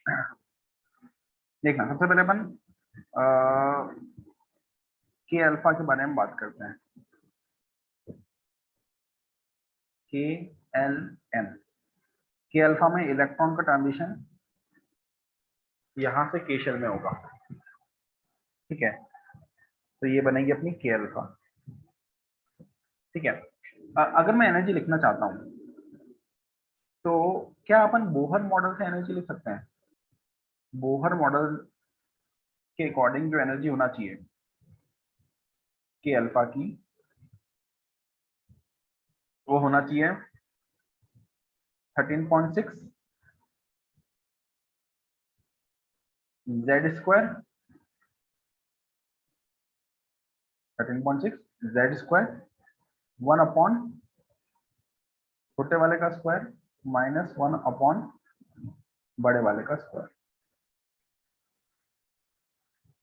देखना, सबसे पहले अपन के अल्फा के बारे में बात करते हैं। के एल एन, के अल्फा में इलेक्ट्रॉन का ट्रांजिशन यहां से के शेल में होगा। ठीक है, तो ये बनेगी अपनी के अल्फा। ठीक है, अगर मैं एनर्जी लिखना चाहता हूं तो क्या अपन बोहर मॉडल से एनर्जी लिख सकते हैं? बोहर मॉडल के अकॉर्डिंग जो एनर्जी होना चाहिए के अल्फा की, वो होना चाहिए 13.6 Z square, 13.6 Z square 1 upon छोटे वाले का स्क्वायर माइनस 1 अपॉन बड़े वाले का स्क्वायर।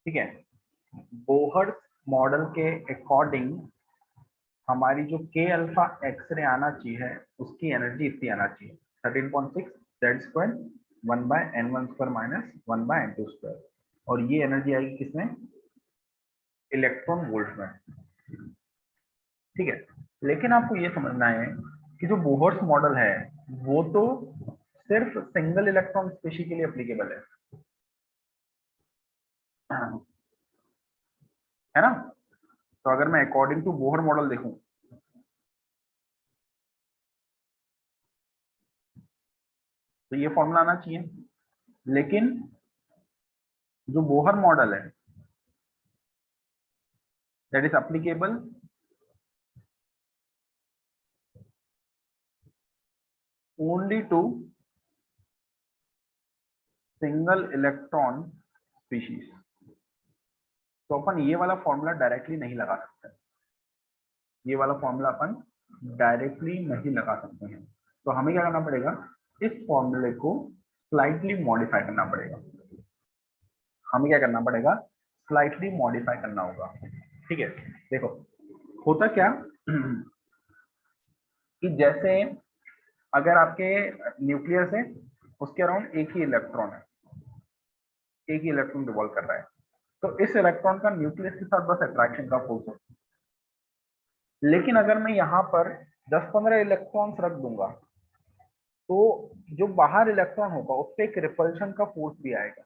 ठीक है, बोहर मॉडल के अकॉर्डिंग हमारी जो के अल्फा एक्सरे आना चाहिए उसकी एनर्जी इतनी आना चाहिए 13.6 Z square 1/n1 square minus 1/n2 square. और ये एनर्जी आएगी किसमें? इलेक्ट्रॉन वोल्ट में। ठीक है, लेकिन आपको ये समझना है कि जो बोहर्स मॉडल है वो तो सिर्फ सिंगल इलेक्ट्रॉन स्पीशीज के लिए एप्लीकेबल है ना? तो अगर मैं अकॉर्डिंग टू बोहर मॉडल देखूं तो ये फॉर्मूला आना चाहिए, लेकिन जो बोहर मॉडल है that is applicable only to single electron species. तो अपन ये वाला फॉर्मूला डायरेक्टली नहीं लगा सकते, ये वाला फॉर्मूला अपन डायरेक्टली नहीं लगा सकते हैं। तो हमें क्या करना पड़ेगा, इस फॉर्मूले को स्लाइटली मॉडिफाई करना पड़ेगा। हमें क्या करना पड़ेगा, स्लाइटली मॉडिफाई करना होगा। ठीक है, देखो होता क्या कि जैसे अगर आपके न्यूक्लियस है उसके अराउंड एक ही इलेक्ट्रॉन है, एक ही इलेक्ट्रॉन रिवॉल्व कर रहा है, तो इस इलेक्ट्रॉन का न्यूक्लियस के साथ बस अट्रैक्शन का फोर्स है। लेकिन अगर मैं यहाँ पर 10-15 इलेक्ट्रॉन्स रख दूंगा तो जो बाहर इलेक्ट्रॉन होगा उस पर एक रिपल्शन का फोर्स भी आएगा।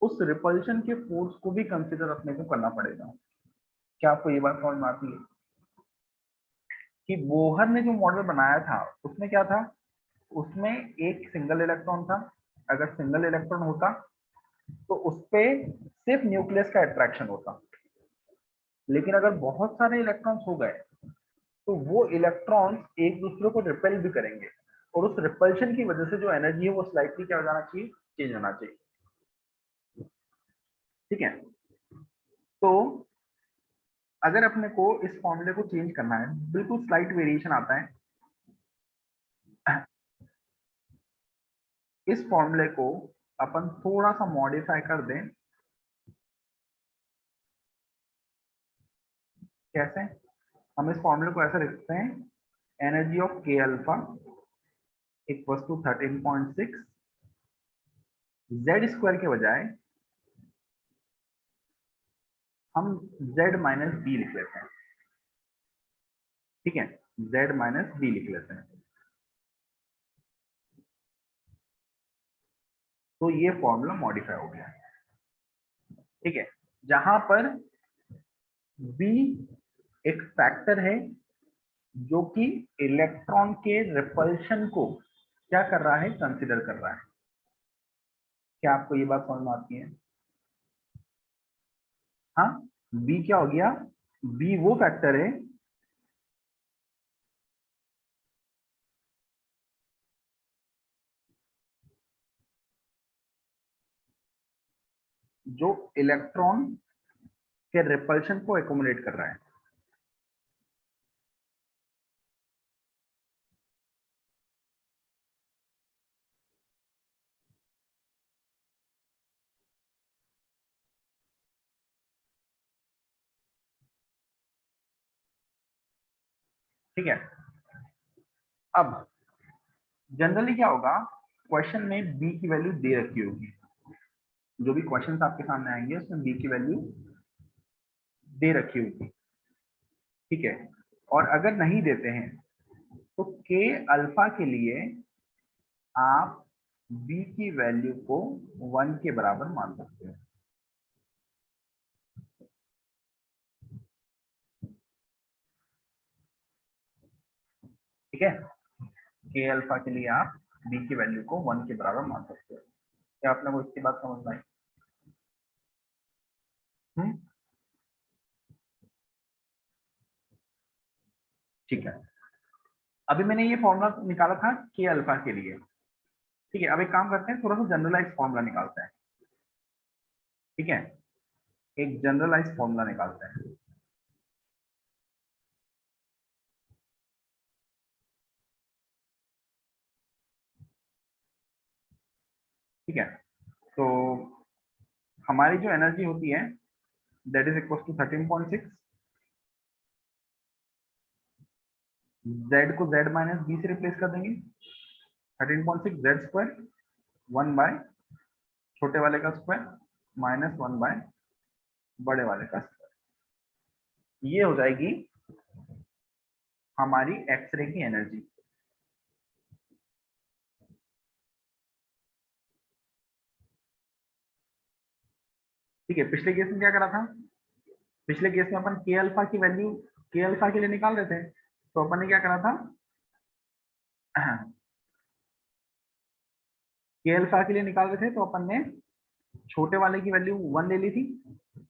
उस रिपल्शन के फोर्स को भी कंसिडर अपने को करना पड़ेगा। क्या आपको ये बात समझ में आती है कि बोहर ने जो मॉडल बनाया था उसमें क्या था, उसमें एक सिंगल इलेक्ट्रॉन था। अगर सिंगल इलेक्ट्रॉन होता तो उस पे सिर्फ न्यूक्लियस का अट्रैक्शन होता, लेकिन अगर बहुत सारे इलेक्ट्रॉन्स हो गए तो वो इलेक्ट्रॉन्स एक दूसरे को रिपेल भी करेंगे, और उस रिपल्शन की वजह से जो एनर्जी है वो स्लाइटली क्या हो जाना चाहिए, चेंज होना चाहिए। ठीक है, तो अगर अपने को इस फॉर्मूले को चेंज करना है, बिल्कुल स्लाइट वेरिएशन आता है, इस फॉर्मूले को अपन थोड़ा सा मॉडिफाई कर दें। कैसे? हम इस फॉर्मूले को ऐसा लिखते हैं, energy of K alpha equals to 13.6 Z square के बजाय हम जेड माइनस बी लिख लेते हैं। ठीक है, जेड माइनस बी लिख लेते हैं। तो ये फॉर्मूला मॉडिफाई हो गया। ठीक है, जहां पर बी एक फैक्टर है जो कि इलेक्ट्रॉन के रिपल्शन को क्या कर रहा है, कंसिडर कर रहा है। क्या आपको ये बात समझ में आती है? हाँ, बी क्या हो गया, बी वो फैक्टर है जो इलेक्ट्रॉन के रिपल्शन को एकोमोडेट कर रहा है। ठीक है, अब जनरली क्या होगा क्वेश्चन में बी की वैल्यू दे रखी होगी, जो भी क्वेश्चंस आपके सामने आएंगे उसमें बी की वैल्यू दे रखी होगी, ठीक है। और अगर नहीं देते हैं तो के अल्फा के लिए आप बी की वैल्यू को 1 के बराबर मान सकते हैं, ठीक है। के अल्फा के लिए आप बी की वैल्यू को 1 के बराबर मान सकते हो। क्या आपने को इसकी बात समझ में आई? ठीक है। अभी मैंने ये फॉर्मूला निकाला था के अल्फा के लिए, ठीक है। अब एक काम करते हैं, थोड़ा सा जनरलाइज फॉर्मूला निकालते हैं, ठीक है। एक जनरलाइज फॉर्मूला निकालते हैं, ठीक है। तो हमारी जो एनर्जी होती है that is equal to 13.6, Z को जेड माइनस बी से रिप्लेस कर देंगे, 13.6 जेड स्क्वायर 1 बाय छोटे वाले का स्क्वायर माइनस 1 बाय बड़े वाले का स्क्वायर। ये हो जाएगी हमारी एक्सरे की एनर्जी, ठीक है। पिछले केस में क्या करा था, पिछले केस में अपन के अल्फा की वैल्यू के अल्फा के लिए निकाल रहे थे, तो अपन ने क्या करा था, के अल्फा के लिए निकाल रहे थे तो अपन ने छोटे वाले की वैल्यू 1 ले ली थी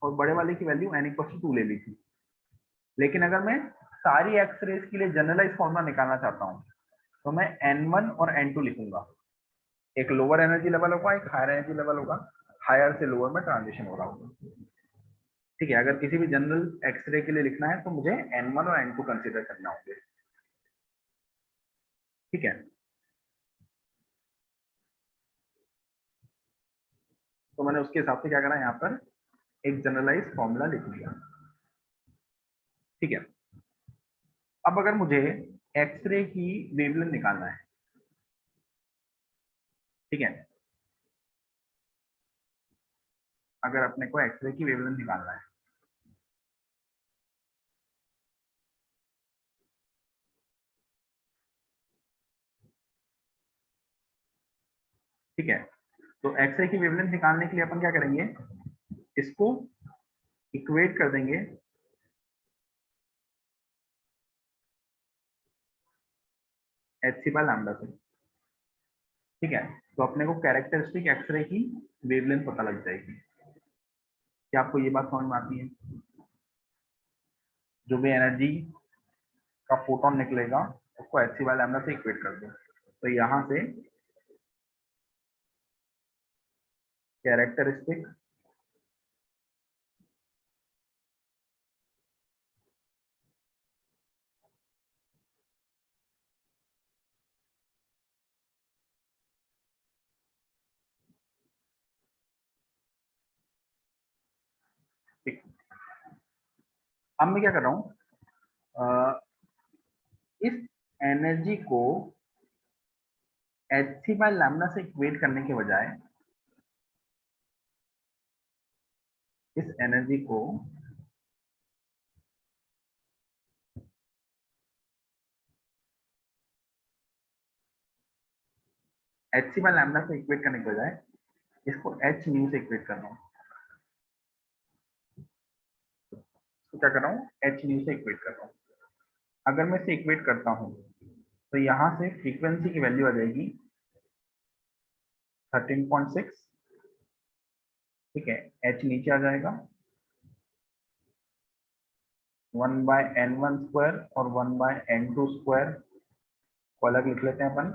और बड़े वाले की वैल्यू n इक्वल टू 2 ले ली थी। लेकिन अगर मैं सारी एक्सरेज के लिए जनरलाइज फॉर्मूला निकालना चाहता हूँ तो मैं n1 और n2 लिखूंगा। एक लोअर एनर्जी लेवल होगा, एक हायर एनर्जी लेवल होगा, हायर से लोअर में ट्रांजिशन हो रहा होगा, ठीक है। अगर किसी भी जनरल एक्सरे के लिए लिखना है तो मुझे n1 और n2 कंसीडर करना होंगे, ठीक है। तो मैंने उसके हिसाब से क्या करा, यहाँ पर एक जनरलाइज फॉर्मूला लिख लिया, ठीक है। अब अगर मुझे एक्सरे की वेवलेंथ निकालना है, ठीक है, अगर अपने को एक्सरे की वेवलेंथ निकालना है, ठीक है। तो एक्सरे की वेवलेंथ निकालने के लिए अपन क्या करेंगे, इसको इक्वेट कर देंगे एच सी बाय लैम्डा से, ठीक है। तो अपने को कैरेक्टरिस्टिक एक्सरे की वेवलेंथ पता लग जाएगी। क्या आपको ये बात समझ में आती है? जो भी एनर्जी का फोटोन निकलेगा उसको एच सी बाय लैम्डा से इक्वेट कर दो, तो यहाँ से कैरेक्टरिस्टिक अब मैं क्या कर रहा हूँ, इस एनर्जी को एच सी बाय लैम्डा से इक्वेट करने के बजाय इस एनर्जी को एच सी बाय लैम्डा से इक्वेट करने के बजाय इसको एच न्यू से इक्वेट कर रहा हूँ। तो क्या कर रहा हूँ, एच न्यू से इक्वेट कर रहा हूँ। अगर मैं इसे इक्वेट करता हूँ तो यहाँ से फ्रीक्वेंसी की वैल्यू आ जाएगी 13.6, ठीक है। एच नीचे आ जाएगा 1 बाय n1 स्क्वायर और 1 बाय n2 स्क्वायर को अलग लिख लेते हैं अपन,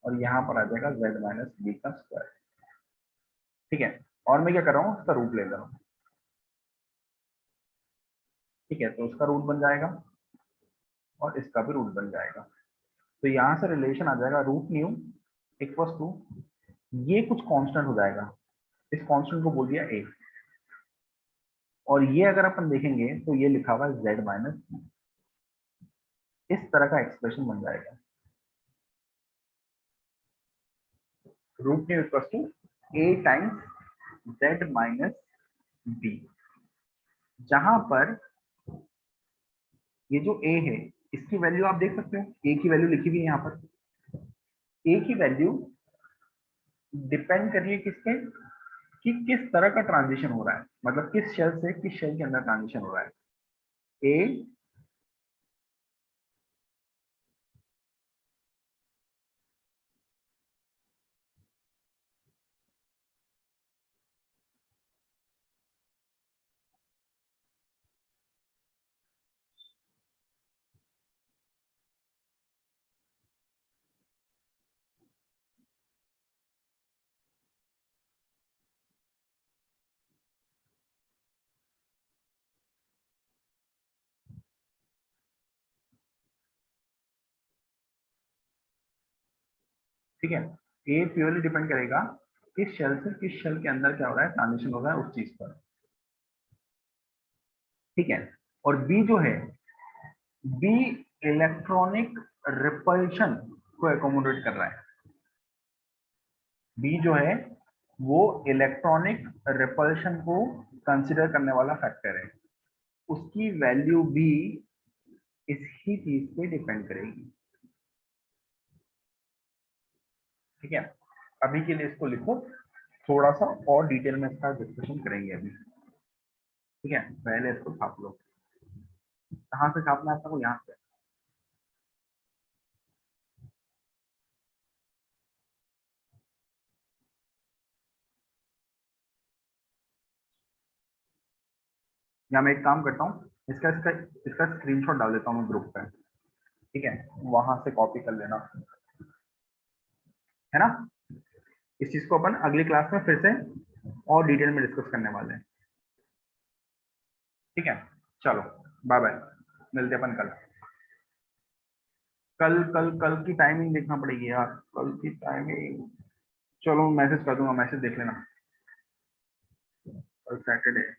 और यहाँ पर आ जाएगा z माइनस बी का स्क्वायर, ठीक है। और मैं क्या कर रहा हूँ, उसका रूट ले रहा हूँ, ठीक है। तो उसका रूट बन जाएगा और इसका भी रूट बन जाएगा। तो यहाँ से रिलेशन आ जाएगा रूट न्यू इक्वल टू, ये कुछ कांस्टेंट हो जाएगा, इस कांस्टेंट को बोल दिया a, और ये अगर अपन देखेंगे तो ये लिखा हुआ है z माइनस, इस तरह का एक्सप्रेशन बन जाएगा। Root nu equals to a times z minus b, जहां पर ये जो a है इसकी वैल्यू आप देख सकते हो, a की वैल्यू लिखी हुई है यहाँ पर। a की वैल्यू डिपेंड कर रही है किस पे, कि किस तरह का ट्रांजिशन हो रहा है, मतलब किस शेल से किस शेल के अंदर ट्रांजिशन हो रहा है। ए ठीक है, ए प्योरली डिपेंड करेगा किस शेल से किस शेल के अंदर क्या हो रहा है, ट्रांजिशन हो रहा है उस चीज पर। ठीक है, और बी जो है, बी इलेक्ट्रॉनिक रिपल्शन को एकोमोडेट कर रहा है। बी जो है वो इलेक्ट्रॉनिक रिपल्शन को कंसिडर करने वाला फैक्टर है, उसकी वैल्यू भी इसी चीज पे डिपेंड करेगी। ठीक है, अभी के लिए इसको लिखो, थोड़ा सा और डिटेल में इसका डिस्कशन करेंगे अभी। ठीक है, पहले इसको छाप लो। कहाँ से छापना है आपको? यहाँ से। या मैं एक काम करता हूँ, इसका इसका इसका स्क्रीनशॉट डाल देता हूँ मैं ग्रुप पे। ठीक है, वहां से कॉपी कर लेना, है ना। इस चीज को अपन अगली क्लास में फिर से और डिटेल में डिस्कस करने वाले हैं। ठीक है, चलो बाय बाय, मिलते हैं अपन कल। कल कल कल की टाइमिंग देखना पड़ेगी यार, कल की टाइमिंग। चलो मैसेज कर दूंगा, मैसेज देख लेना। कल सैटरडे।